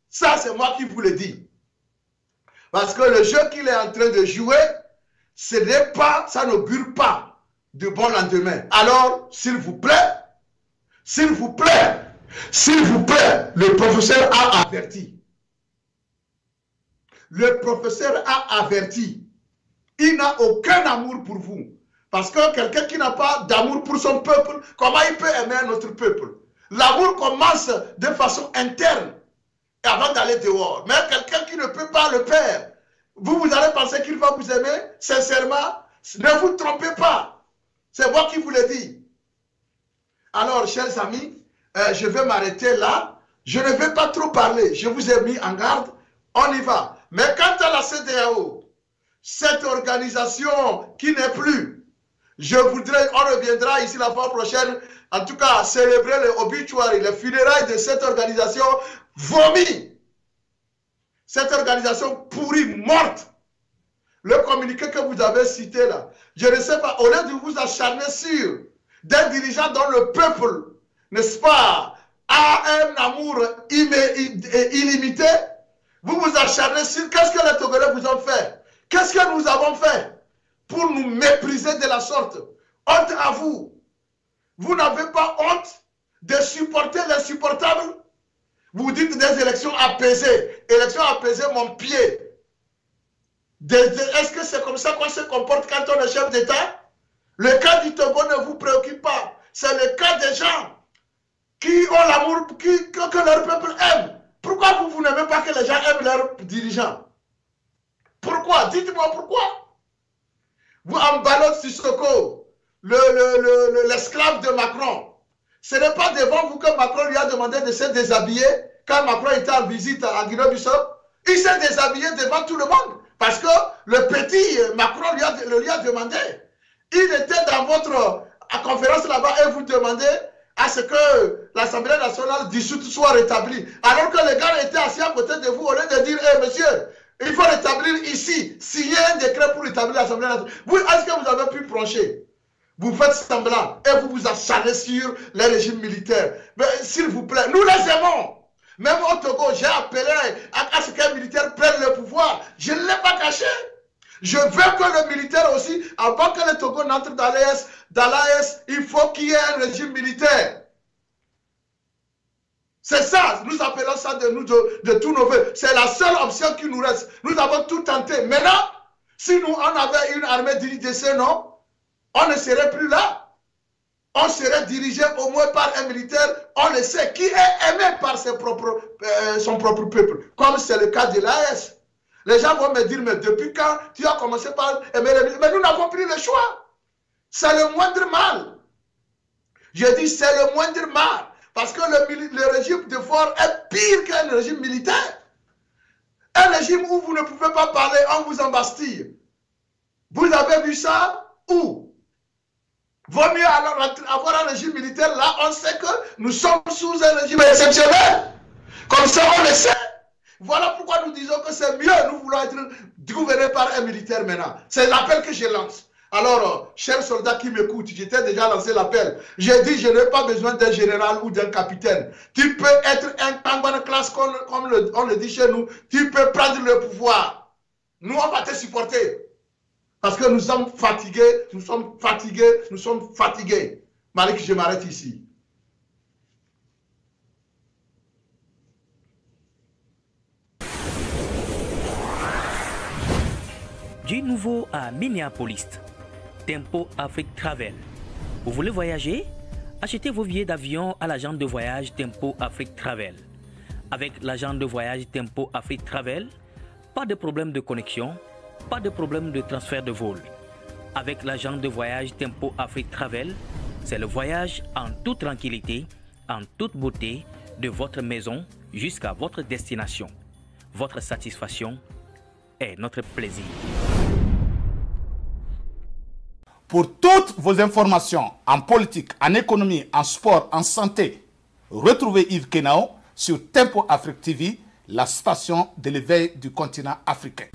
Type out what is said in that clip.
Ça, c'est moi qui vous le dis. Parce que le jeu qu'il est en train de jouer, ce n'est pas, ça n'augure pas de bon lendemain. Alors, s'il vous plaît, s'il vous plaît, s'il vous plaît, le professeur a averti. Le professeur a averti. Il n'a aucun amour pour vous. Parce que quelqu'un qui n'a pas d'amour pour son peuple, comment il peut aimer notre peuple? L'amour commence de façon interne avant d'aller dehors. Mais quelqu'un qui ne peut pas le faire, vous allez penser qu'il va vous aimer? Sincèrement, ne vous trompez pas. C'est moi qui vous le dis. Alors, chers amis, je vais m'arrêter là. Je ne vais pas trop parler. Je vous ai mis en garde. On y va. Mais quant à la CEDEAO, cette organisation qui n'est plus, je voudrais, on reviendra ici la fois prochaine, en tout cas, célébrer le obituary, les funérailles de cette organisation vomie. Cette organisation pourrie, morte. Le communiqué que vous avez cité là, je ne sais pas, au lieu de vous acharner sur des dirigeants dont le peuple, n'est-ce pas, a un amour illimité, vous vous acharnez sur qu'est-ce que les Togolais vous ont fait? Qu'est-ce que nous avons fait pour nous mépriser de la sorte? Honte à vous. Vous n'avez pas honte de supporter l'insupportable? Vous dites des élections apaisées. Élections apaisées, mon pied. Est-ce que c'est comme ça qu'on se comporte quand on est chef d'État? Le cas du Togo ne vous préoccupe pas. C'est le cas des gens qui ont l'amour, que leur peuple aime. Pourquoi vous n'aimez pas que les gens aiment leurs dirigeants? Pourquoi? Dites-moi pourquoi. Vous, Ambalo Sissoko, l'esclave de Macron, ce n'est pas devant vous que Macron lui a demandé de se déshabiller quand Macron était en visite à Guinée-Bissau. Il s'est déshabillé devant tout le monde parce que le petit Macron lui a demandé. Il était dans votre conférence là-bas et vous demandez à ce que l'Assemblée nationale dissoute soit rétablie. Alors que les gars étaient assis à côté de vous, au lieu de dire, hey, monsieur, il faut rétablir ici, signer un décret pour rétablir l'Assemblée nationale. Est-ce que vous avez pu plancher? Vous faites semblant et vous vous acharnez sur les régimes militaires. Mais s'il vous plaît, nous les aimons. Même au Togo, j'ai appelé à ce qu'un militaire prenne le pouvoir. Je ne l'ai pas caché. Je veux que le militaire aussi, avant que le Togo n'entre dans l'AES, il faut qu'il y ait un régime militaire. C'est ça, nous appelons ça de tous nos voeux. C'est la seule option qui nous reste. Nous avons tout tenté. Maintenant, si nous, on avait une armée dirigée, non, on ne serait plus là. On serait dirigé au moins par un militaire, on le sait, qui est aimé par son propre peuple, comme c'est le cas de l'AES. Les gens vont me dire, mais depuis quand tu as commencé par aimer les militaires? Mais nous n'avons pris le choix. C'est le moindre mal. Je dis, c'est le moindre mal. Parce que le régime de force est pire qu'un régime militaire. Un régime où vous ne pouvez pas parler, on vous embastille. Vous avez vu ça? Où? Vaut mieux alors avoir un régime militaire. Là, on sait que nous sommes sous un régime exceptionnel. Comme ça, on le sait. Voilà pourquoi nous disons que c'est mieux. Nous voulons être gouvernés par un militaire maintenant. C'est l'appel que je lance. Alors, chers soldats qui m'écoutent, j'étais déjà lancé l'appel. J'ai dit, je n'ai pas besoin d'un général ou d'un capitaine. Tu peux être un Tangwana classe, comme on le dit chez nous. Tu peux prendre le pouvoir. Nous, on va te supporter. Parce que nous sommes fatigués, nous sommes fatigués, nous sommes fatigués. Malik, je m'arrête ici. Du nouveau à Minneapolis, Tempo Afrique Travel. Vous voulez voyager? Achetez vos billets d'avion à l'agent de voyage Tempo Afrique Travel. Avec l'agent de voyage Tempo Afrique Travel, pas de problème de connexion, pas de problème de transfert de vol. Avec l'agent de voyage Tempo Afrique Travel, c'est le voyage en toute tranquillité, en toute beauté, de votre maison jusqu'à votre destination. Votre satisfaction est notre plaisir. Pour toutes vos informations en politique, en économie, en sport, en santé, retrouvez Yves Kenao sur Tempo Afrique TV, la station de l'éveil du continent africain.